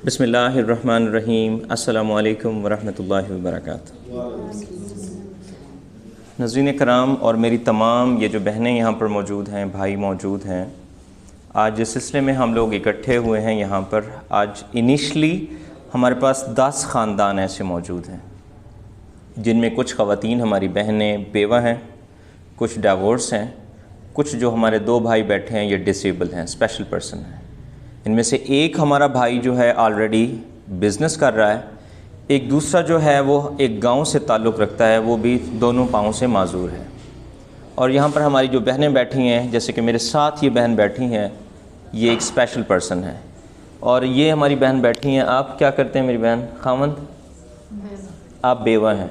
بسم اللہ الرحمن الرحیم۔ السلام علیکم ورحمۃ اللہ وبرکاتہ۔ ناظرین کرام اور میری تمام یہ جو بہنیں یہاں پر موجود ہیں، بھائی موجود ہیں، آج اس سلسلے میں ہم لوگ اکٹھے ہوئے ہیں یہاں پر۔ آج انیشلی ہمارے پاس 10 خاندان ایسے موجود ہیں جن میں کچھ خواتین ہماری بہنیں بیوہ ہیں، کچھ ڈائیورس ہیں، کچھ جو ہمارے 2 بھائی بیٹھے ہیں یہ ڈسیبل ہیں، اسپیشل پرسن ہیں۔ ان میں سے ایک ہمارا بھائی جو ہے آلریڈی بزنس کر رہا ہے، ایک دوسرا جو ہے وہ ایک گاؤں سے تعلق رکھتا ہے، وہ بھی دونوں پاؤں سے معذور ہے۔ اور یہاں پر ہماری جو بہنیں بیٹھی ہیں، جیسے کہ میرے ساتھ یہ بہن بیٹھی ہیں، یہ ایک اسپیشل پرسن ہے۔ اور یہ ہماری بہن بیٹھی ہیں، آپ کیا کرتے ہیں میری بہن؟ خاوند؟ آپ بیوہ ہیں۔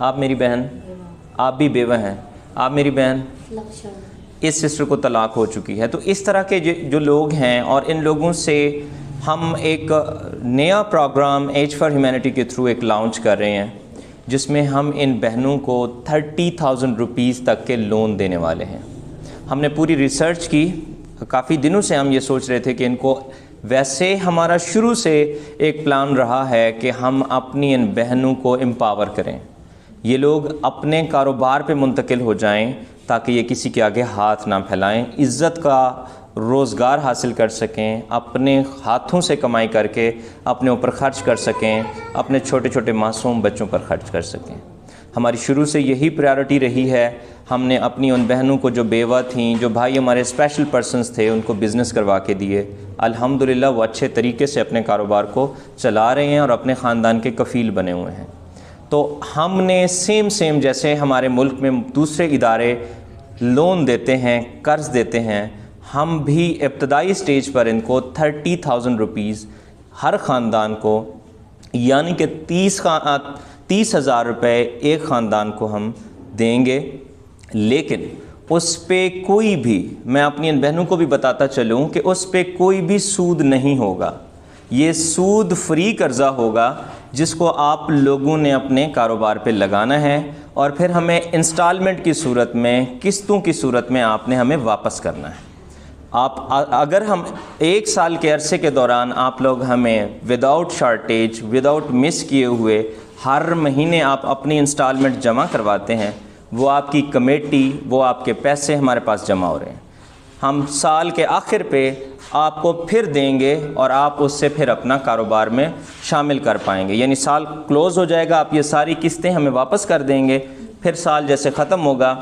آپ میری بہن؟ آپ بھی بیوہ ہیں۔ آپ میری بہن؟ اس سسٹر کو طلاق ہو چکی ہے۔ تو اس طرح کے جو لوگ ہیں، اور ان لوگوں سے ہم ایک نیا پروگرام ایج فار ہیومینٹی کے تھرو ایک لانچ کر رہے ہیں، جس میں ہم ان بہنوں کو 30,000 روپیز تک کے لون دینے والے ہیں۔ ہم نے پوری ریسرچ کی، کافی دنوں سے ہم یہ سوچ رہے تھے کہ ان کو، ویسے ہمارا شروع سے ایک پلان رہا ہے کہ ہم اپنی ان بہنوں کو امپاور کریں، یہ لوگ اپنے کاروبار پہ منتقل ہو جائیں تاکہ یہ کسی کے آگے ہاتھ نہ پھیلائیں، عزت کا روزگار حاصل کر سکیں، اپنے ہاتھوں سے کمائی کر کے اپنے اوپر خرچ کر سکیں، اپنے چھوٹے چھوٹے معصوم بچوں پر خرچ کر سکیں۔ ہماری شروع سے یہی پریارٹی رہی ہے۔ ہم نے اپنی ان بہنوں کو جو بیوہ تھیں، جو بھائی ہمارے اسپیشل پرسنز تھے، ان کو بزنس کروا کے دیے۔ الحمدللہ وہ اچھے طریقے سے اپنے کاروبار کو چلا رہے ہیں اور اپنے خاندان کے کفیل بنے ہوئے ہیں۔ تو ہم نے سیم جیسے ہمارے ملک میں دوسرے ادارے لون دیتے ہیں، قرض دیتے ہیں، ہم بھی ابتدائی سٹیج پر ان کو 30,000 روپیز ہر خاندان کو، یعنی کہ 30,000 روپے ایک خاندان کو ہم دیں گے۔ لیکن اس پہ کوئی بھی، میں اپنی ان بہنوں کو بھی بتاتا چلوں کہ اس پہ کوئی بھی سود نہیں ہوگا۔ یہ سود فری قرضہ ہوگا جس کو آپ لوگوں نے اپنے کاروبار پہ لگانا ہے، اور پھر ہمیں انسٹالمنٹ کی صورت میں، قسطوں کی صورت میں آپ نے ہمیں واپس کرنا ہے۔ اگر ہم 1 سال کے عرصے کے دوران آپ لوگ ہمیں وداؤٹ شارٹیج، وداؤٹ مس کیے ہوئے ہر مہینے آپ اپنی انسٹالمنٹ جمع کرواتے ہیں، وہ آپ کی کمیٹی، وہ آپ کے پیسے ہمارے پاس جمع ہو رہے ہیں۔ ہم سال کے آخر پہ آپ کو پھر دیں گے اور آپ اس سے پھر اپنا کاروبار میں شامل کر پائیں گے، یعنی سال کلوز ہو جائے گا، آپ یہ ساری قسطیں ہمیں واپس کر دیں گے، پھر سال جیسے ختم ہوگا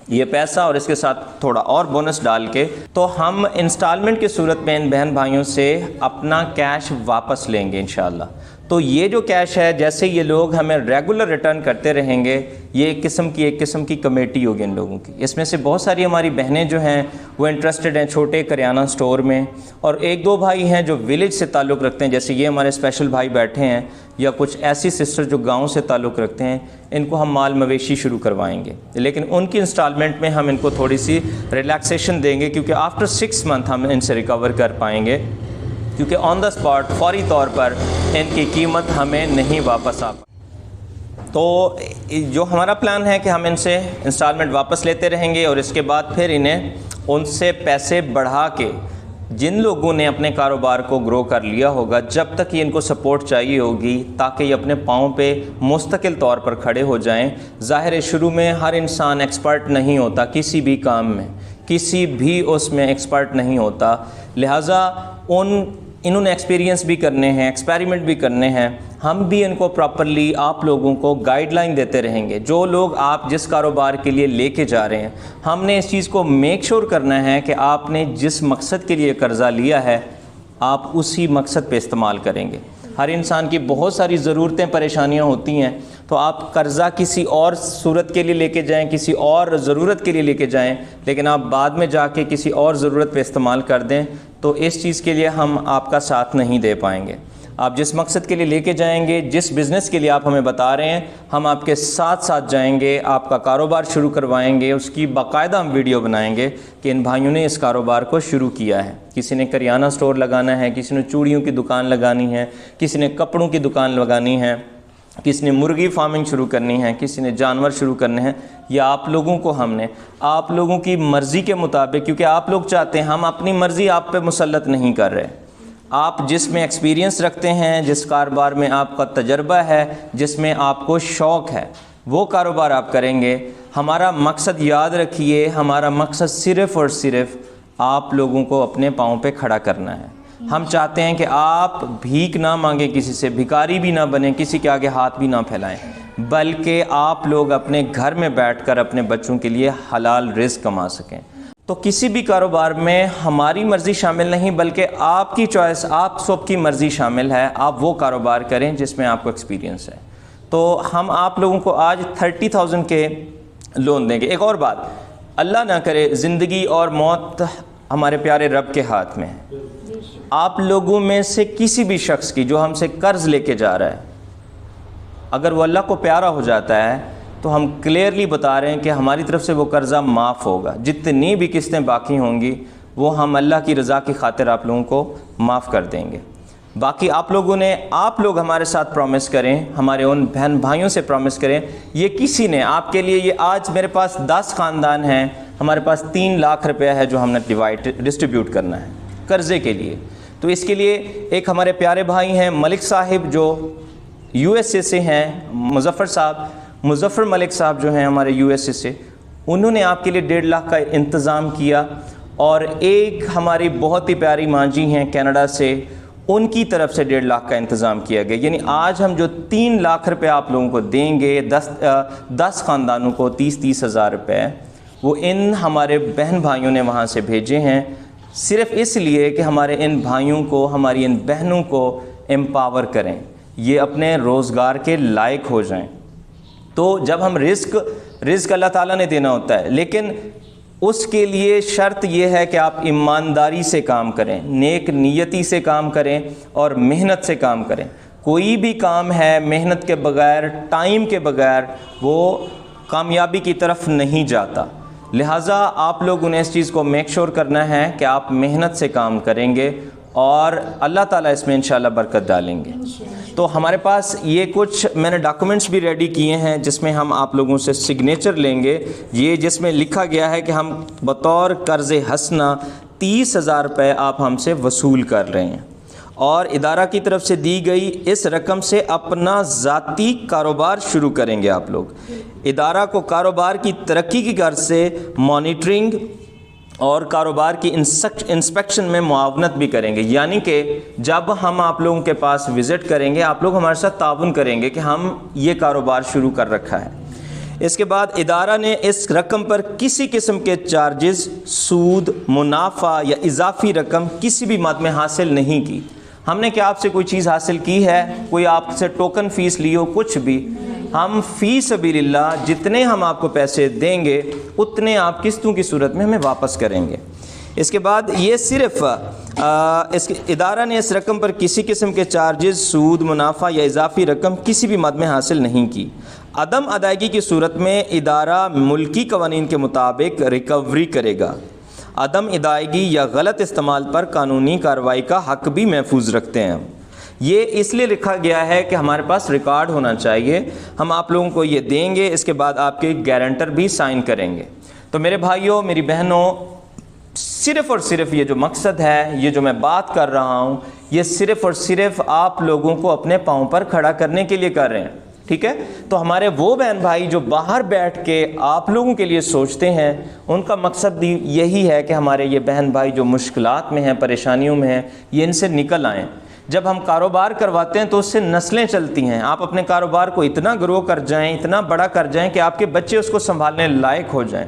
یہ پیسہ اور اس کے ساتھ تھوڑا اور بونس ڈال کے، تو ہم انسٹالمنٹ کی صورت میں ان بہن بھائیوں سے اپنا کیش واپس لیں گے انشاءاللہ۔ تو یہ جو کیش ہے، جیسے یہ لوگ ہمیں ریگولر ریٹرن کرتے رہیں گے، یہ ایک قسم کی کمیٹی ہوگی ان لوگوں کی۔ اس میں سے بہت ساری ہماری بہنیں جو ہیں وہ انٹرسٹڈ ہیں چھوٹے کریانہ سٹور میں، اور 1-2 بھائی ہیں جو ولیج سے تعلق رکھتے ہیں، جیسے یہ ہمارے اسپیشل بھائی بیٹھے ہیں، یا کچھ ایسی سسٹر جو گاؤں سے تعلق رکھتے ہیں، ان کو ہم مال مویشی شروع کروائیں گے، لیکن ان کی انسٹالمنٹ میں ہم ان کو تھوڑی سی ریلیکسیشن دیں گے، کیونکہ آفٹر 6 منتھ ہم ان سے ریکور کر پائیں گے، کیونکہ آن دا اسپاٹ فوری طور پر ان کی قیمت ہمیں نہیں واپس آ پائے۔ تو جو ہمارا پلان ہے کہ ہم ان سے انسٹالمنٹ واپس لیتے رہیں گے، اور اس کے بعد پھر انہیں ان سے پیسے بڑھا کے، جن لوگوں نے اپنے کاروبار کو گرو کر لیا ہوگا، جب تک یہ ان کو سپورٹ چاہیے ہوگی تاکہ یہ اپنے پاؤں پہ مستقل طور پر کھڑے ہو جائیں۔ ظاہر ہے شروع میں ہر انسان ایکسپرٹ نہیں ہوتا کسی بھی کام میں، کسی بھی اس میں ایکسپرٹ نہیں ہوتا، لہٰذا انہوں نے ایکسپیرینس بھی کرنے ہیں، ایکسپیریمنٹ بھی کرنے ہیں، ہم بھی ان کو پراپرلی آپ لوگوں کو گائیڈ لائن دیتے رہیں گے۔ جو لوگ آپ جس کاروبار کے لیے لے کے جا رہے ہیں، ہم نے اس چیز کو میک شور کرنا ہے کہ آپ نے جس مقصد کے لیے قرضہ لیا ہے، آپ اسی مقصد پہ استعمال کریں گے۔ ہر انسان کی بہت ساری ضرورتیں، پریشانیاں ہوتی ہیں، تو آپ قرضہ کسی اور صورت کے لیے لے کے جائیں، کسی اور ضرورت کے لیے لے کے جائیں، لیکن آپ بعد میں جا کے کسی اور ضرورت پہ استعمال کر دیں، تو اس چیز کے لیے ہم آپ کا ساتھ نہیں دے پائیں گے۔ آپ جس مقصد کے لیے لے کے جائیں گے، جس بزنس کے لیے آپ ہمیں بتا رہے ہیں، ہم آپ کے ساتھ جائیں گے، آپ کا کاروبار شروع کروائیں گے، اس کی باقاعدہ ہم ویڈیو بنائیں گے کہ ان بھائیوں نے اس کاروبار کو شروع کیا ہے۔ کسی نے کریانہ سٹور لگانا ہے، کسی نے چوڑیوں کی دکان لگانی ہے، کسی نے کپڑوں کی دکان لگانی ہے، کسی نے مرغی فارمنگ شروع کرنی ہے، کسی نے جانور شروع کرنے ہیں، یا آپ لوگوں کو ہم نے آپ لوگوں کی مرضی کے مطابق، کیونکہ آپ لوگ چاہتے ہیں، ہم اپنی مرضی آپ پہ مسلط نہیں کر رہے، آپ جس میں ایکسپیرینس رکھتے ہیں، جس کاروبار میں آپ کا تجربہ ہے، جس میں آپ کو شوق ہے، وہ کاروبار آپ کریں گے۔ ہمارا مقصد یاد رکھیے، ہمارا مقصد صرف اور صرف آپ لوگوں کو اپنے پاؤں پہ کھڑا کرنا ہے۔ ہم چاہتے ہیں کہ آپ بھیک نہ مانگیں کسی سے، بھکاری بھی نہ بنیں، کسی کے آگے ہاتھ بھی نہ پھیلائیں، بلکہ آپ لوگ اپنے گھر میں بیٹھ کر اپنے بچوں کے لیے حلال رزق کما سکیں۔ تو کسی بھی کاروبار میں ہماری مرضی شامل نہیں، بلکہ آپ کی چوائس، آپ سب کی مرضی شامل ہے۔ آپ وہ کاروبار کریں جس میں آپ کو ایکسپیرینس ہے۔ تو ہم آپ لوگوں کو آج 30,000 کے لون دیں گے۔ ایک اور بات، اللہ نہ کرے، زندگی اور موت ہمارے پیارے رب کے ہاتھ میں ہے۔ آپ لوگوں میں سے کسی بھی شخص کی جو ہم سے قرض لے کے جا رہا ہے، اگر وہ اللہ کو پیارا ہو جاتا ہے تو ہم کلیئرلی بتا رہے ہیں کہ ہماری طرف سے وہ قرضہ معاف ہوگا۔ جتنی بھی قسطیں باقی ہوں گی وہ ہم اللہ کی رضا کی خاطر آپ لوگوں کو معاف کر دیں گے۔ باقی آپ لوگ ہمارے ساتھ پرومس کریں، ہمارے ان بہن بھائیوں سے پرومس کریں، یہ کسی نے آپ کے لیے، یہ آج میرے پاس 10 خاندان ہیں، ہمارے پاس 3 لاکھ روپیہ ہے جو ہم نے ڈسٹریبیوٹ کرنا ہے قرضے کے لیے۔ تو اس کے لیے ایک ہمارے پیارے بھائی ہیں ملک صاحب جو USA سے ہیں، مظفر ملک صاحب جو ہیں ہمارے USA سے، انہوں نے آپ کے لیے 1.5 لاکھ کا انتظام کیا۔ اور ایک ہماری بہت ہی پیاری ماں جی ہیں کینیڈا سے، ان کی طرف سے 1.5 لاکھ کا انتظام کیا گیا۔ یعنی آج ہم جو 3 لاکھ روپے آپ لوگوں کو دیں گے، 10 خاندانوں کو 30 ہزار روپے، وہ ان ہمارے بہن بھائیوں نے وہاں سے بھیجے ہیں، صرف اس لیے کہ ہمارے ان بھائیوں کو، ہماری ان بہنوں کو امپاور کریں، یہ اپنے روزگار کے لائق ہو جائیں۔ تو جب ہم رزق اللہ تعالیٰ نے دینا ہوتا ہے، لیکن اس کے لیے شرط یہ ہے کہ آپ ایمانداری سے کام کریں، نیک نیتی سے کام کریں اور محنت سے کام کریں۔ کوئی بھی کام ہے محنت کے بغیر، ٹائم کے بغیر، وہ کامیابی کی طرف نہیں جاتا۔ لہٰذا آپ لوگوں نے اس چیز کو میک شور کرنا ہے کہ آپ محنت سے کام کریں گے اور اللہ تعالیٰ اس میں انشاءاللہ برکت ڈالیں گے۔ تو ہمارے پاس یہ کچھ میں نے ڈاکومنٹس بھی ریڈی کیے ہیں جس میں ہم آپ لوگوں سے سگنیچر لیں گے، یہ جس میں لکھا گیا ہے کہ ہم بطور قرض حسنہ 30,000 روپے آپ ہم سے وصول کر رہے ہیں، اور ادارہ کی طرف سے دی گئی اس رقم سے اپنا ذاتی کاروبار شروع کریں گے آپ لوگ۔ ادارہ کو کاروبار کی ترقی کی غرض سے مانیٹرنگ اور کاروبار کی انسپیکشن میں معاونت بھی کریں گے، یعنی کہ جب ہم آپ لوگوں کے پاس وزٹ کریں گے، آپ لوگ ہمارے ساتھ تعاون کریں گے کہ ہم یہ کاروبار شروع کر رکھا ہے۔ اس کے بعد ادارہ نے اس رقم پر کسی قسم کے چارجز، سود، منافع یا اضافی رقم کسی بھی مد میں حاصل نہیں کی۔ ہم نے کیا آپ سے کوئی چیز حاصل کی ہے، کوئی آپ سے ٹوکن فیس لی ہو، کچھ بھی؟ ہم فی سبیل اللہ جتنے ہم آپ کو پیسے دیں گے اتنے آپ قسطوں کی صورت میں ہمیں واپس کریں گے۔ اس کے بعد یہ صرف ادارہ نے اس رقم پر کسی قسم کے چارجز، سود، منافع یا اضافی رقم کسی بھی مد میں حاصل نہیں کی۔ عدم ادائیگی کی صورت میں ادارہ ملکی قوانین کے مطابق ریکوری کرے گا۔ عدم ادائیگی یا غلط استعمال پر قانونی کارروائی کا حق بھی محفوظ رکھتے ہیں۔ یہ اس لیے لکھا گیا ہے کہ ہمارے پاس ریکارڈ ہونا چاہیے۔ ہم آپ لوگوں کو یہ دیں گے، اس کے بعد آپ کے گارنٹر بھی سائن کریں گے۔ تو میرے بھائیوں، میری بہنوں، صرف اور صرف یہ جو مقصد ہے، یہ جو میں بات کر رہا ہوں، یہ صرف اور صرف آپ لوگوں کو اپنے پاؤں پر کھڑا کرنے کے لیے کر رہے ہیں، ٹھیک ہے؟ تو ہمارے وہ بہن بھائی جو باہر بیٹھ کے آپ لوگوں کے لیے سوچتے ہیں، ان کا مقصد بھی یہی ہے کہ ہمارے یہ بہن بھائی جو مشکلات میں ہیں، پریشانیوں میں ہیں، یہ ان سے نکل آئیں۔ جب ہم کاروبار کرواتے ہیں تو اس سے نسلیں چلتی ہیں۔ آپ اپنے کاروبار کو اتنا گرو کر جائیں، اتنا بڑا کر جائیں کہ آپ کے بچے اس کو سنبھالنے لائق ہو جائیں،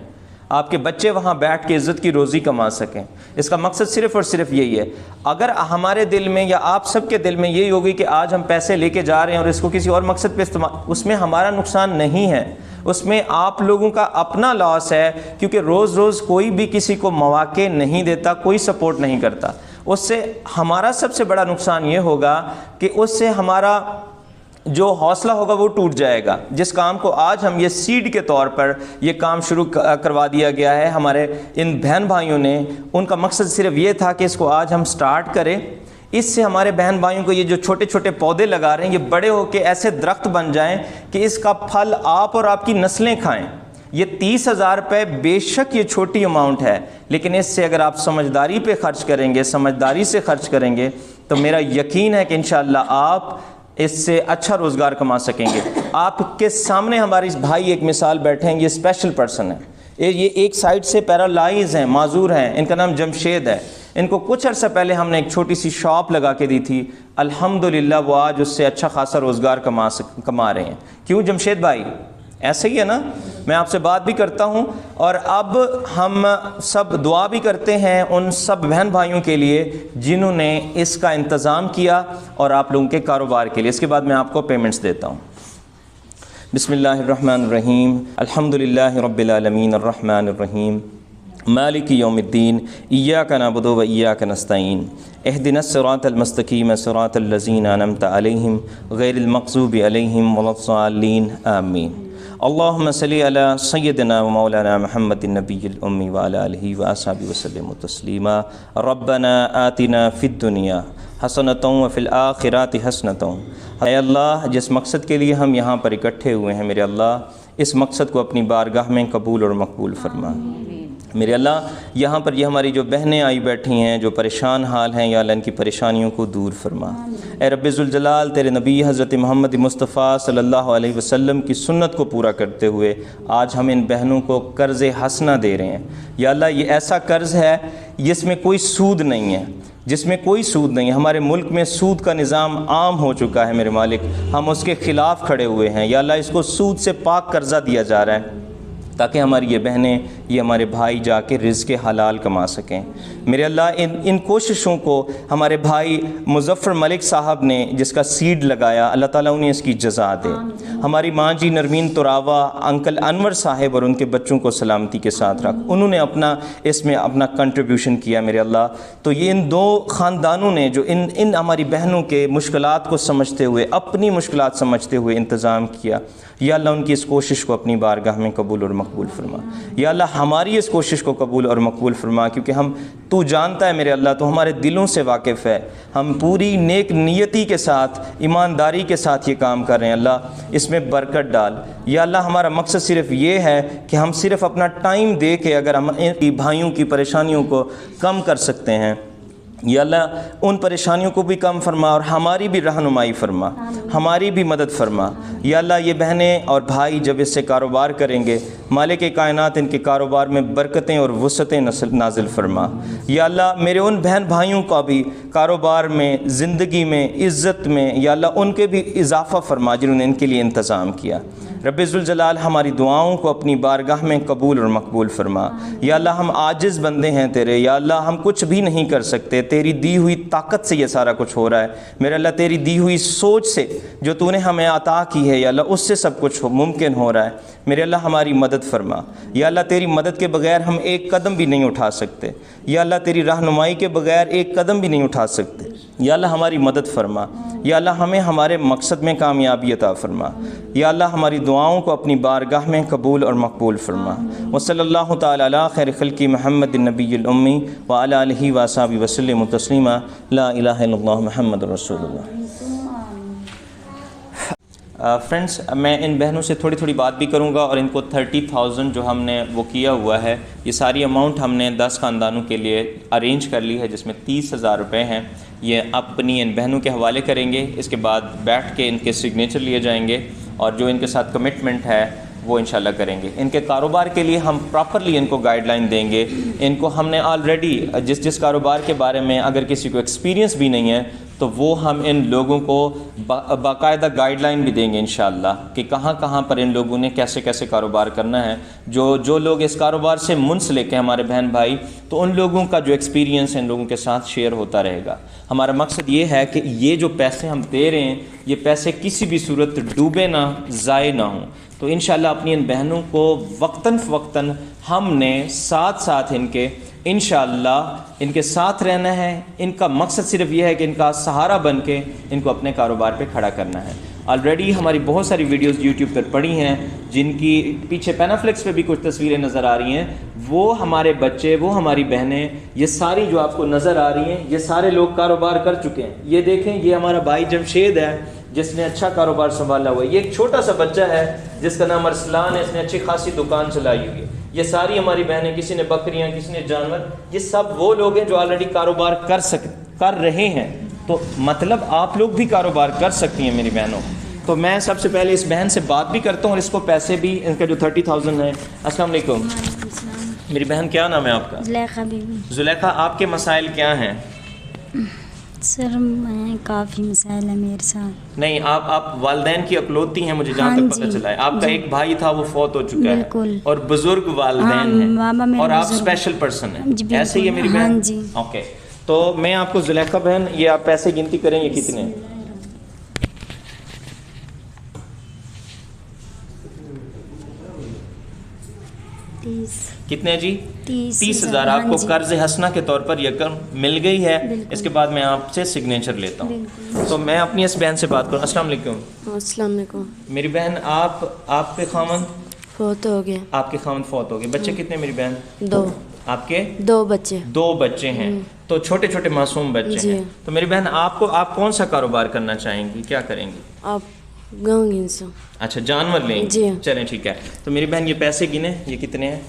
آپ کے بچے وہاں بیٹھ کے عزت کی روزی کما سکیں۔ اس کا مقصد صرف اور صرف یہی ہے۔ اگر ہمارے دل میں یا آپ سب کے دل میں یہی ہوگی کہ آج ہم پیسے لے کے جا رہے ہیں اور اس کو کسی اور مقصد پہ استعمال، اس میں ہمارا نقصان نہیں ہے، اس میں آپ لوگوں کا اپنا لاس ہے، کیونکہ روز روز کوئی بھی کسی کو مواقع نہیں دیتا، کوئی سپورٹ نہیں کرتا۔ اس سے ہمارا سب سے بڑا نقصان یہ ہوگا کہ اس سے ہمارا جو حوصلہ ہوگا وہ ٹوٹ جائے گا۔ جس کام کو آج ہم یہ سیڈ کے طور پر یہ کام شروع کروا دیا گیا ہے ہمارے ان بہن بھائیوں نے، ان کا مقصد صرف یہ تھا کہ اس کو آج ہم سٹارٹ کریں۔ اس سے ہمارے بہن بھائیوں کو یہ جو چھوٹے چھوٹے پودے لگا رہے ہیں، یہ بڑے ہو کے ایسے درخت بن جائیں کہ اس کا پھل آپ اور آپ کی نسلیں کھائیں۔ یہ 30,000 روپے بے شک یہ چھوٹی اماؤنٹ ہے، لیکن اس سے اگر آپ سمجھداری پہ خرچ کریں گے، سمجھداری سے خرچ کریں گے تو میرا یقین ہے کہ انشاءاللہ آپ اس سے اچھا روزگار کما سکیں گے۔ آپ کے سامنے ہمارے بھائی ایک مثال بیٹھے ہیں، یہ اسپیشل پرسن ہے، یہ ایک سائڈ سے پیرالائز ہیں، معذور ہیں، ان کا نام جمشید ہے۔ ان کو کچھ عرصہ پہلے ہم نے ایک چھوٹی سی شاپ لگا کے دی تھی، الحمدللہ وہ آج اس سے اچھا خاصا روزگار کما رہے ہیں۔ کیوں جمشید بھائی؟ ایسے ہی ہے نا، میں آپ سے بات بھی کرتا ہوں، اور اب ہم سب دعا بھی کرتے ہیں ان سب بہن بھائیوں کے لیے جنہوں نے اس کا انتظام کیا اور آپ لوگوں کے کاروبار کے لیے۔ اس کے بعد میں آپ کو پیمنٹس دیتا ہوں۔ بسم اللہ الرحمن الرحیم، الحمدللہ رب العالمین الرحمن الرحیم مالک یوم الدین، ایاک نعبد و ایاک نستعین، اہدنا الصراط المستقیم صراط الذین انعمت علیہم غیر المغضوب علیہم ولا الضالین آمین۔ اللہم صلی علی سیدنا و مولانا محمد النبی الامی وعلی آلہ وصحبہ وسلم تسلیما۔ ربنا آتنا فی الدنیا حسنۃ وفی الآخرۃ حسنۃ۔ اے اللہ، جس مقصد کے لیے ہم یہاں پر اکٹھے ہوئے ہیں، میرے اللہ اس مقصد کو اپنی بارگاہ میں قبول اور مقبول فرما۔ میرے اللہ، یہاں پر یہ ہماری جو بہنیں آئی بیٹھی ہیں جو پریشان حال ہیں، یا اللہ ان کی پریشانیوں کو دور فرما۔ اے رب ذوالجلال، تیرے نبی حضرت محمد مصطفیٰ صلی اللہ علیہ وسلم کی سنت کو پورا کرتے ہوئے آج ہم ان بہنوں کو قرض حسنہ دے رہے ہیں۔ یا اللہ، یہ ایسا قرض ہے جس میں کوئی سود نہیں ہے، جس میں کوئی سود نہیں ہے۔ ہمارے ملک میں سود کا نظام عام ہو چکا ہے میرے مالک، ہم اس کے خلاف کھڑے ہوئے ہیں۔ یا اللہ، اس کو سود سے پاک قرضہ دیا جا رہا ہے تاکہ ہماری یہ بہنیں، یہ ہمارے بھائی جا کے رزق حلال کما سکیں۔ میرے اللہ، ان کوششوں کو ہمارے بھائی مظفر ملک صاحب نے جس کا سیڈ لگایا، اللہ تعالیٰ انہیں اس کی جزا دے۔ ہماری ماں جی نرمین تراوا، انکل انور صاحب اور ان کے بچوں کو سلامتی کے ساتھ رکھ، انہوں نے اس میں اپنا کنٹریبیوشن کیا میرے اللہ۔ تو یہ ان دو خاندانوں نے جو ان ہماری بہنوں کے مشکلات کو سمجھتے ہوئے، اپنی مشکلات سمجھتے ہوئے انتظام کیا، یا اللہ ان کی اس کوشش کو اپنی بارگاہ میں قبول اور مقبول فرما۔ یا اللہ ہماری اس کوشش کو قبول اور مقبول فرما، کیونکہ تو جانتا ہے میرے اللہ، تو ہمارے دلوں سے واقف ہے، ہم پوری نیک نیتی کے ساتھ، ایمانداری کے ساتھ یہ کام کر رہے ہیں۔ اللہ اس میں برکت ڈال۔ یا اللہ ہمارا مقصد صرف یہ ہے کہ ہم صرف اپنا ٹائم دے کے اگر ہم ان بھائیوں کی پریشانیوں کو کم کر سکتے ہیں، یا اللہ ان پریشانیوں کو بھی کم فرما اور ہماری بھی رہنمائی فرما، ہماری بھی مدد فرما۔ یا اللہ یہ بہنیں اور بھائی جب اس سے کاروبار کریں گے، مالک کائنات ان کے کاروبار میں برکتیں اور وسعتیں نازل فرما۔ یا اللہ میرے ان بہن بھائیوں کا بھی کاروبار میں، زندگی میں، عزت میں، یا اللہ ان کے بھی اضافہ فرما جنہوں نے ان کے لیے انتظام کیا۔ رب ذوالجلال ہماری دعاؤں کو اپنی بارگاہ میں قبول اور مقبول فرما۔ یا اللہ ہم عاجز بندے ہیں تیرے، یا اللہ ہم کچھ بھی نہیں کر سکتے، تیری دی ہوئی طاقت سے یہ سارا کچھ ہو رہا ہے میرے اللہ، تیری دی ہوئی سوچ سے جو تو نے ہمیں عطا کی ہے یا اللہ اس سے سب کچھ ممکن ہو رہا ہے میرے اللہ، ہماری مدد فرما۔ یا اللہ تیری مدد کے بغیر ہم ایک قدم بھی نہیں اٹھا سکتے، یا اللہ تیری رہنمائی کے بغیر ایک قدم بھی نہیں اٹھا سکتے۔ یا اللہ ہماری مدد فرما، یا اللہ ہمیں ہمارے مقصد میں کامیابی عطا فرما۔ یا اللہ ہماری دعاؤں کو اپنی بارگاہ میں قبول اور مقبول فرما۔ وصلی اللہ تعالی علی خیر خلق محمد النبی الامی وعلی آلہ وصحبہ وسلم تسلیما۔ لا الہ الا اللہ محمد رسول اللہ۔ فرینڈس، میں ان بہنوں سے تھوڑی بات بھی کروں گا، اور ان کو 30,000 جو ہم نے وہ کیا ہوا ہے، یہ ساری اماؤنٹ ہم نے 10 خاندانوں کے لیے ارینج کر لی ہے، جس میں 30,000 روپے ہیں۔ یہ اپنی ان بہنوں کے حوالے کریں گے، اس کے بعد بیٹھ کے ان کے سگنیچر لیے جائیں گے، اور جو ان کے ساتھ کمٹمنٹ ہے وہ انشاءاللہ کریں گے۔ ان کے کاروبار کے لیے ہم پراپرلی ان کو گائیڈ لائن دیں گے۔ ان کو ہم نے آلریڈی جس کاروبار کے بارے میں اگر کسی کو ایکسپیرینس بھی نہیں ہے تو وہ ہم ان لوگوں کو باقاعدہ گائیڈ لائن بھی دیں گے انشاءاللہ، کہ کہاں پر ان لوگوں نے کیسے کاروبار کرنا ہے۔ جو لوگ اس کاروبار سے منسلک ہیں ہمارے بہن بھائی، تو ان لوگوں کا جو ایکسپیرینس ہے ان لوگوں کے ساتھ شیئر ہوتا رہے گا۔ ہمارا مقصد یہ ہے کہ یہ جو پیسے ہم دے رہے ہیں، یہ پیسے کسی بھی صورت ڈوبے نہ، ضائع نہ ہوں۔ تو انشاءاللہ اپنی ان بہنوں کو وقتاً فوقتاً ہم نے ساتھ ان کے انشاءاللہ ان کے ساتھ رہنا ہے۔ ان کا مقصد صرف یہ ہے کہ ان کا سہارا بن کے ان کو اپنے کاروبار پہ کھڑا کرنا ہے۔ آلریڈی ہماری بہت ساری ویڈیوز یوٹیوب پر پڑی ہیں، جن کی پیچھے پینافلیکس پہ بھی کچھ تصویریں نظر آ رہی ہیں۔ وہ ہمارے بچے، وہ ہماری بہنیں، یہ ساری جو آپ کو نظر آ رہی ہیں، یہ سارے لوگ کاروبار کر چکے ہیں۔ یہ دیکھیں، یہ ہمارا بھائی جمشید ہے جس نے اچھا کاروبار سنبھالا ہوا ہے۔ یہ ایک چھوٹا سا بچہ ہے جس کا نام ارسلان ہے، اس نے اچھی خاصی دکان چلائی ہوئی ہے۔ یہ ساری ہماری بہنیں، کسی نے بکریاں، کسی نے جانور، یہ سب وہ لوگ ہیں جو آلریڈی کاروبار کر رہے ہیں۔ تو مطلب آپ لوگ بھی کاروبار کر سکتی ہیں میری بہنوں. تو میں سب سے پہلے اس بہن سے بات بھی کرتا ہوں اور اس کو پیسے بھی ان کا جو 30,000 ہے. السلام علیکم. میری بہن کیا نام ہے آپ کا؟ زلیخا بیوی. زلیخا, آپ کے مسائل کیا ہیں؟ سر میں کافی مسائل ہے میرے ساتھ. نہیں, آپ والدین کی اکلوتی ہیں مجھے جہاں تک پتہ چلا ہے. آپ کا ایک بھائی تھا وہ فوت ہو چکا ہے بالکل, اور بزرگ والدین ہیں اور آپ بزرگ اسپیشل پرسن ہیں. جی ایسے ہی ہے میری بہن؟ ہاں جی. اوکے, تو میں آپ کو زلیخا بہن یہ آپ پیسے گنتی کریں یہ کتنے ہیں؟ کتنے جی؟ 30,000 آپ کو قرض حسنہ کے طور پر رقم مل گئی ہے. اس کے بعد میں آپ سے سگنیچر لیتا ہوں. تو میں اپنی اس بہن سے بات کروں. السلام علیکم. السلام علیکم. میری بہن آپ کے خامن فوت ہو گیا. آپ کے خامن فوت ہو گئے. بچے کتنے میری بہن؟ 2. آپ کے 2 بچے. 2 بچے ہیں. تو چھوٹے چھوٹے معصوم بچے ہیں. تو میری بہن آپ کون سا کاروبار کرنا چاہیں گی, کیا کریں گی؟ آپ گاؤں گی سے. اچھا, جانور لیں گے. جی چلیں ٹھیک ہے. تو میری بہن یہ پیسے گنے, یہ کتنے ہیں؟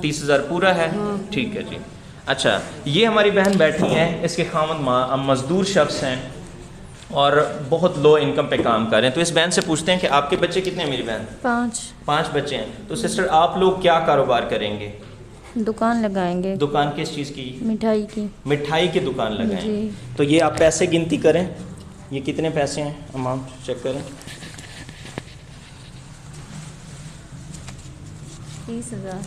30,000 پورا ہے. ٹھیک ہے جی. اچھا, یہ ہماری بہن بیٹھی ہیں, اس کے خامد مزدور شخص ہیں اور بہت لو انکم پہ کام کر رہے ہیں. تو اس بہن سے پوچھتے ہیں کہ آپ کے بچے کتنے ہیں میری بہن؟ 5 بچے ہیں. تو سسٹر آپ لوگ کیا کاروبار کریں گے؟ دکان لگائیں گے. دکان کس چیز کی؟ مٹھائی کی. مٹھائی کی دکان لگائیں. جی. تو یہ آپ پیسے گنتی کریں, یہ کتنے پیسے ہیں, اماؤنٹ چیک کریں.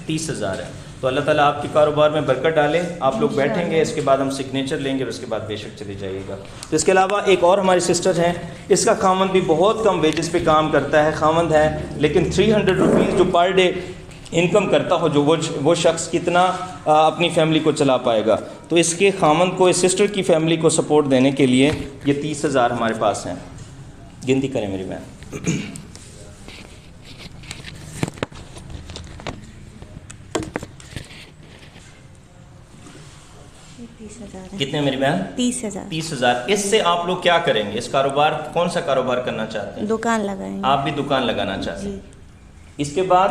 30,000 ہے. تو اللہ تعالیٰ آپ کے کاروبار میں برکت ڈالے. آپ لوگ بیٹھیں گے, اس کے بعد ہم سگنیچر لیں گے اور اس کے بعد بے شک چلے جائیے گا. تو اس کے علاوہ ایک اور ہماری سسٹر ہیں, اس کا خاوند بھی بہت کم ویجز پہ کام کرتا ہے. خاوند ہے لیکن 300 روپیز جو پر ڈے انکم کرتا ہو, جو وہ شخص کتنا اپنی فیملی کو چلا پائے گا. تو اس کے خاوند کو, اس سسٹر کی فیملی کو سپورٹ دینے کے لیے یہ 30,000 ہمارے پاس ہیں. گنتی کریں میری بہن. کتنے میری بہن؟ 30,000. اس سے آپ لوگ کیا کریں گے؟ اس کاروبار, کون سا کاروبار کرنا چاہتے ہیں؟ دکان لگائیں گے. آپ بھی دکان لگانا چاہتے ہیں. اس کے بعد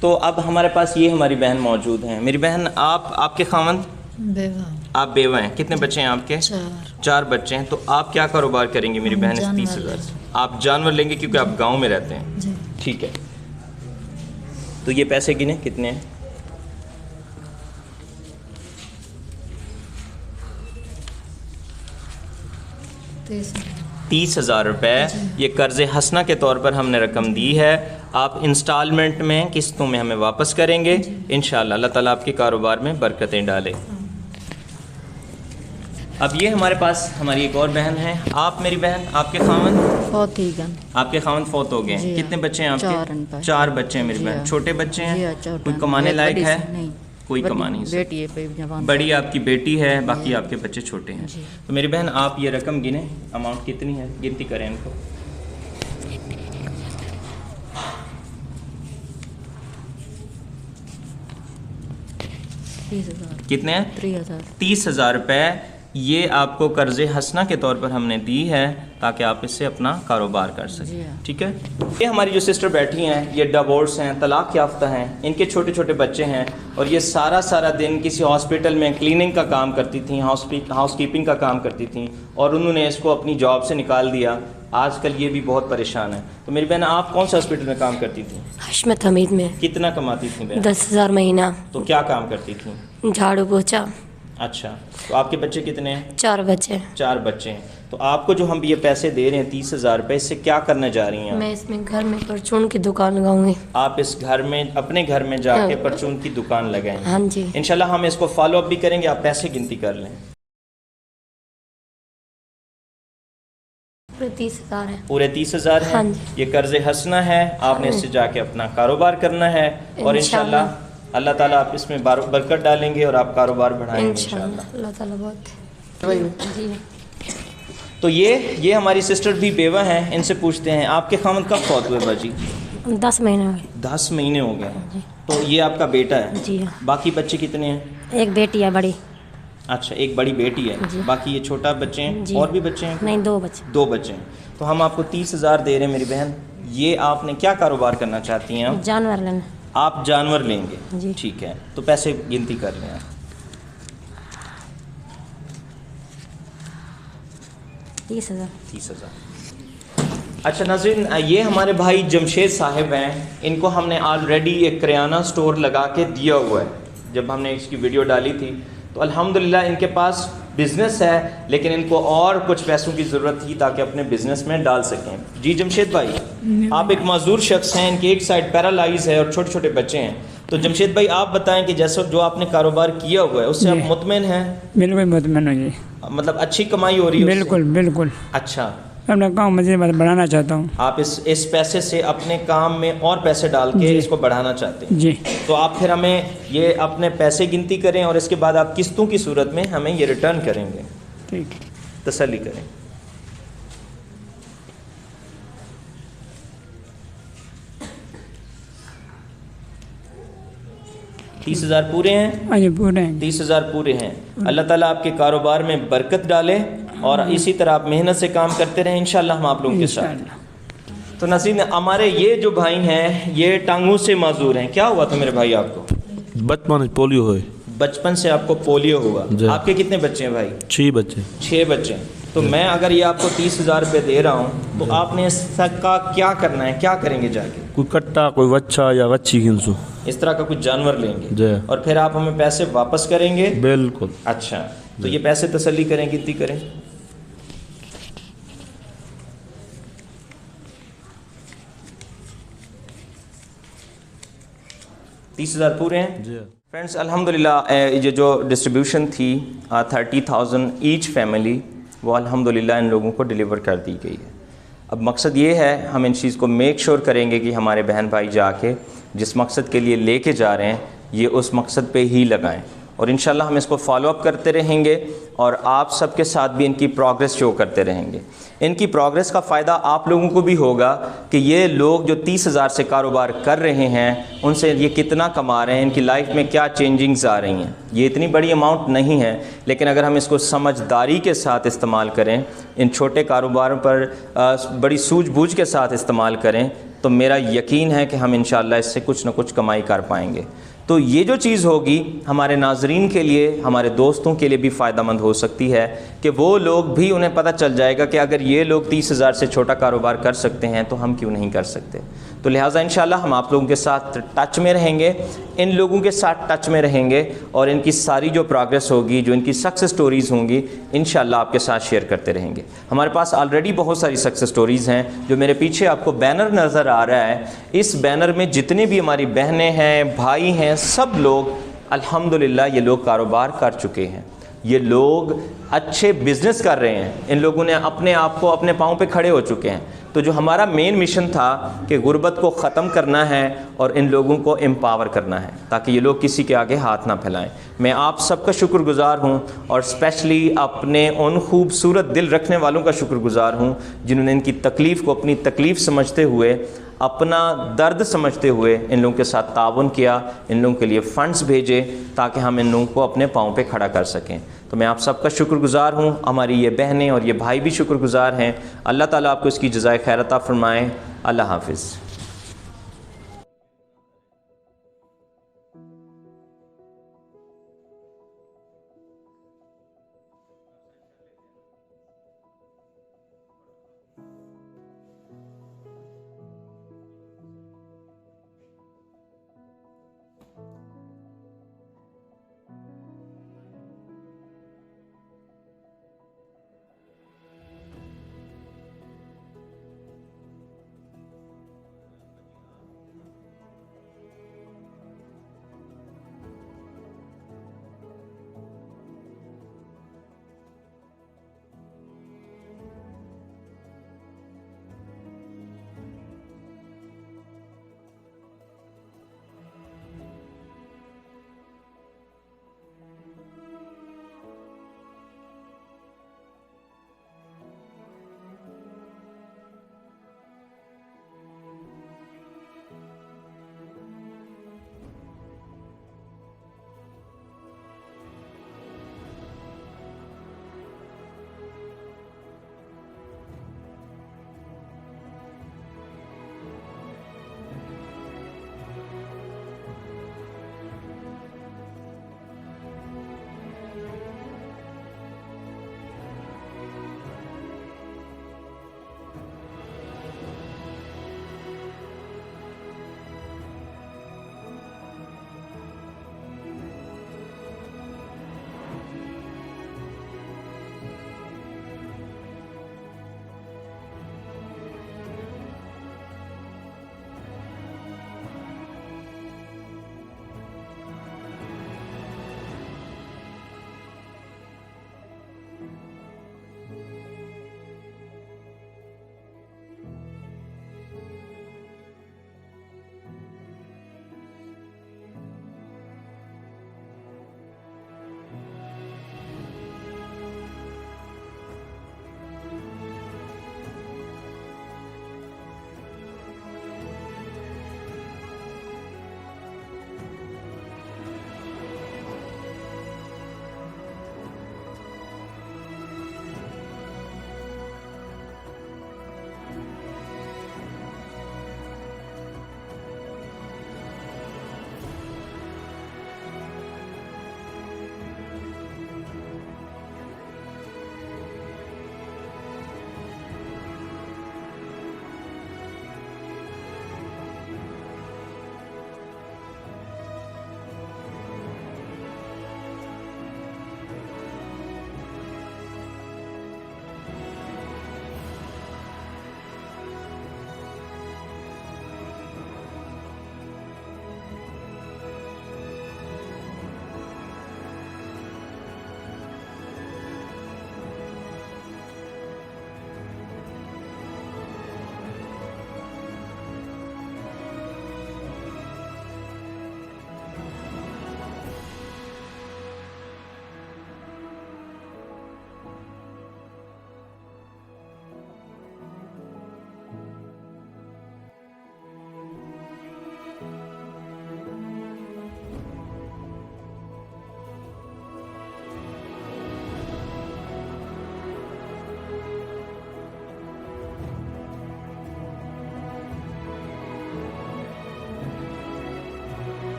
تو اب ہمارے پاس یہ ہماری بہن موجود ہیں. میری بہن آپ کے خاوند؟ بیوہ. آپ بیوہ ہیں. کتنے بچے ہیں آپ کے؟ 4 بچے ہیں. تو آپ کیا کاروبار کریں گے میری بہن اس 30,000 سے؟ آپ جانور لیں گے کیونکہ آپ گاؤں میں رہتے ہیں. ٹھیک ہے. تو یہ پیسے گنے کتنے ہیں؟ 30,000 روپے. یہ قرض حسنہ کے طور پر ہم نے رقم دی ہے. آپ انسٹالمنٹ میں, قسطوں میں ہمیں واپس کریں گے انشاءاللہ. اللہ تعالیٰ آپ کے کاروبار میں برکتیں ڈالے. اب یہ ہمارے پاس ہماری ایک اور بہن ہے. آپ میری بہن, آپ کے خاوند فوت ہی گن. آپ کے خاوند فوت ہو گئے ہیں. کتنے بچے ہیں آپ کے؟ 4 بچے ہیں میری بہن. چھوٹے بچے ہیں؟ کوئی کمانے لائق ہے؟ کوئی کما نہیں. بیٹی ہے, بڑی آپ کی بیٹی ہے, باقی آپ کے بچے چھوٹے ہیں. تو میری بہن آپ یہ رقم گنیں, اماؤنٹ کتنی ہے, گنتی کریں ان کو. کتنے ہیں؟ 30,000 روپے. یہ آپ کو قرض حسنہ کے طور پر ہم نے دی ہے تاکہ آپ اس سے اپنا کاروبار کر سکیں. ٹھیک ہے. یہ ہماری جو سسٹر بیٹھی ہیں یہ ڈیورس ہیں, طلاق یافتہ ہیں. ان کے چھوٹے چھوٹے بچے ہیں اور یہ سارا دن کسی ہاسپٹل میں کلیننگ کا کام کرتی تھیں, ہاؤس کیپنگ کا کام کرتی تھیں اور انہوں نے اس کو اپنی جاب سے نکال دیا. آج کل یہ بھی بہت پریشان ہے. تو میری بہن آپ کون سے ہاسپٹل میں کام کرتی تھیں؟ حشمت حمید میں. کتنا کماتی تھیں بہن؟ 10,000 مہینہ. تو کیا کام کرتی تھیں؟ جھاڑو پوچھا. اچھا. تو آپ کے بچے کتنے ہیں؟ 4 بچے. 4 بچے ہیں. تو آپ کو جو ہم یہ پیسے دے رہے ہیں 30,000 روپے, اس سے کیا کرنے جا رہی ہیں؟ میں اس میں گھر میں پرچون کی دکان لگاؤں گی. آپ اس گھر میں, اپنے گھر میں جا کے پرچون کی دکان لگائیں. ہاں جی. انشاءاللہ ہم اس کو فالو اپ بھی کریں گے. آپ پیسے گنتی کر لیں. پورے 30,000 ہے. پورے 30,000 ہیں. یہ قرض حسنہ ہے, آپ نے اس سے جا کے اپنا کاروبار کرنا ہے اور انشاءاللہ اللہ تعالیٰ آپ اس میں برکت ڈالیں گے اور آپ کاروبار بڑھائیں گے انشاءاللہ. اللہ تعالیٰ بہت. جی. تو یہ ہماری سسٹر بھی بیوہ ہیں. ان سے پوچھتے ہیں آپ کے خاوند کب فوت ہوئے باجی؟ 10 مہینے ہو گئے. 10 مہینے ہو گئے. تو یہ آپ کا بیٹا ہے؟ جی. باقی بچے کتنے ہیں؟ ایک بیٹی ہے بڑی. اچھا, ایک بڑی بیٹی ہے. باقی یہ چھوٹا بچے ہیں؟ اور بھی بچے ہیں؟ نہیں, 2 بچے. 2 بچے ہیں. تو ہم آپ کو 30,000 دے رہے ہیں میری بہن. یہ آپ نے کیا کاروبار کرنا چاہتی ہیں؟ جانور لینا. آپ جانور لیں گے؟ جی ٹھیک ہے، تو پیسے گنتی کر لیں آپ۔ 30,000 30,000۔ اچھا ناظرین، یہ ہمارے بھائی جمشید صاحب ہیں، ان کو ہم نے آلریڈی ایک کریانہ سٹور لگا کے دیا ہوا ہے۔ جب ہم نے اس کی ویڈیو ڈالی تھی تو الحمدللہ ان کے پاس بزنس ہے، لیکن ان کو اور کچھ پیسوں کی ضرورت تھی تاکہ اپنے بزنس میں ڈال سکیں۔ جی جمشید بھائی، آپ ایک معذور شخص ہیں، ان کی ایک سائڈ پیرالائز ہے اور چھوٹے چھوٹے بچے ہیں، تو جمشید بھائی آپ بتائیں کہ جیسا جو آپ نے کاروبار کیا ہوا ہے اس سے آپ مطمئن ہیں؟ بالکل مطمئن ہو جی، مطلب اچھی کمائی ہو رہی ہے اس سے؟ بالکل بالکل۔ اچھا، اپنا کام مزید بڑھانا چاہتا ہوں آپ اس پیسے سے اپنے کام میں اور پیسے ڈال کے اس کو بڑھانا چاہتے ہیں جی۔ تو آپ پھر ہمیں یہ اپنے پیسے گنتی کریں اور اس کے بعد آپ قسطوں کی صورت میں ہمیں یہ ریٹرن کریں گے، ٹھیک، تسلی کریں۔ 30,000 پورے ہیں؟ ہاں جی پورے ہیں۔ 30,000 پورے ہیں۔ اللہ تعالیٰ آپ کے کاروبار میں برکت ڈالے اور اسی طرح آپ محنت سے کام کرتے رہیں، انشاءاللہ ہم آپ لوگوں کے ساتھ۔ تو ناظرین، ہمارے یہ جو بھائی ہیں یہ ٹانگوں سے معذور ہیں۔ کیا ہوا تھا میرے بھائی آپ کو؟ بچپن پولیو ہوئے۔ بچپن سے آپ کو پولیو ہوا؟ جی۔ آپ کے کتنے بچے ہیں بھائی؟ 6 بچے۔ 6 بچے۔ تو میں اگر یہ آپ کو 30,000 روپے دے رہا ہوں تو آپ نے اس کا کیا کرنا ہے، کیا کریں گے جا کے؟ کوئی کٹا، کوئی بچہ یا بچی گنسو، اس طرح کا کچھ جانور لیں گے جی، اور پھر آپ ہمیں پیسے واپس کریں گے؟ بالکل۔ اچھا، تو یہ پیسے تسلی کریں، گنتی کریں۔ 30,000 پورے ہیں؟ جی فرینڈس، الحمدللہ یہ جو ڈسٹریبیوشن تھی 30,000 ایچ فیملی، وہ الحمدللہ ان لوگوں کو ڈیلیور کر دی گئی ہے۔ اب مقصد یہ ہے، ہم ان چیز کو میک شور کریں گے کہ ہمارے بہن بھائی جا کے جس مقصد کے لیے لے کے جا رہے ہیں یہ اس مقصد پہ ہی لگائیں، اور انشاءاللہ ہم اس کو فالو اپ کرتے رہیں گے اور آپ سب کے ساتھ بھی ان کی پروگریس شو کرتے رہیں گے۔ ان کی پروگریس کا فائدہ آپ لوگوں کو بھی ہوگا کہ یہ لوگ جو 30,000 سے کاروبار کر رہے ہیں ان سے یہ کتنا کما رہے ہیں، ان کی لائف میں کیا چینجنگز آ رہی ہیں۔ یہ اتنی بڑی اماؤنٹ نہیں ہے، لیکن اگر ہم اس کو سمجھداری کے ساتھ استعمال کریں، ان چھوٹے کاروباروں پر بڑی سوجھ بوجھ کے ساتھ استعمال کریں، تو میرا یقین ہے کہ ہم انشاءاللہ اس سے کچھ نہ کچھ کمائی کر پائیں گے۔ تو یہ جو چیز ہوگی ہمارے ناظرین کے لیے، ہمارے دوستوں کے لیے بھی فائدہ مند ہو سکتی ہے کہ وہ لوگ بھی، انہیں پتہ چل جائے گا کہ اگر یہ لوگ 30,000 سے چھوٹا کاروبار کر سکتے ہیں تو ہم کیوں نہیں کر سکتے۔ تو لہٰذا انشاءاللہ ہم آپ لوگوں کے ساتھ ٹچ میں رہیں گے، ان لوگوں کے ساتھ ٹچ میں رہیں گے، اور ان کی ساری جو پروگریس ہوگی، جو ان کی سکسیس سٹوریز ہوں گی، انشاءاللہ آپ کے ساتھ شیئر کرتے رہیں گے۔ ہمارے پاس آلریڈی بہت ساری سکسیس سٹوریز ہیں، جو میرے پیچھے آپ کو بینر نظر آ رہا ہے، اس بینر میں جتنے بھی ہماری بہنیں ہیں، بھائی ہیں، سب لوگ الحمدللہ یہ لوگ کاروبار کر چکے ہیں، یہ لوگ اچھے بزنس کر رہے ہیں، ان لوگوں نے اپنے آپ کو اپنے پاؤں پہ کھڑے ہو چکے ہیں۔ تو جو ہمارا مین مشن تھا کہ غربت کو ختم کرنا ہے اور ان لوگوں کو امپاور کرنا ہے تاکہ یہ لوگ کسی کے آگے ہاتھ نہ پھیلائیں۔ میں آپ سب کا شکر گزار ہوں، اور اسپیشلی اپنے ان خوبصورت دل رکھنے والوں کا شکر گزار ہوں جنہوں نے ان کی تکلیف کو اپنی تکلیف سمجھتے ہوئے، اپنا درد سمجھتے ہوئے ان لوگوں کے ساتھ تعاون کیا، ان لوگوں کے لیے فنڈز بھیجے تاکہ ہم ان لوگوں کو اپنے پاؤں پہ کھڑا کر سکیں۔ تو میں آپ سب کا شکر گزار ہوں، ہماری یہ بہنیں اور یہ بھائی بھی شکر گزار ہیں۔ اللہ تعالیٰ آپ کو اس کی جزائے خیر عطا فرمائے۔ اللہ حافظ۔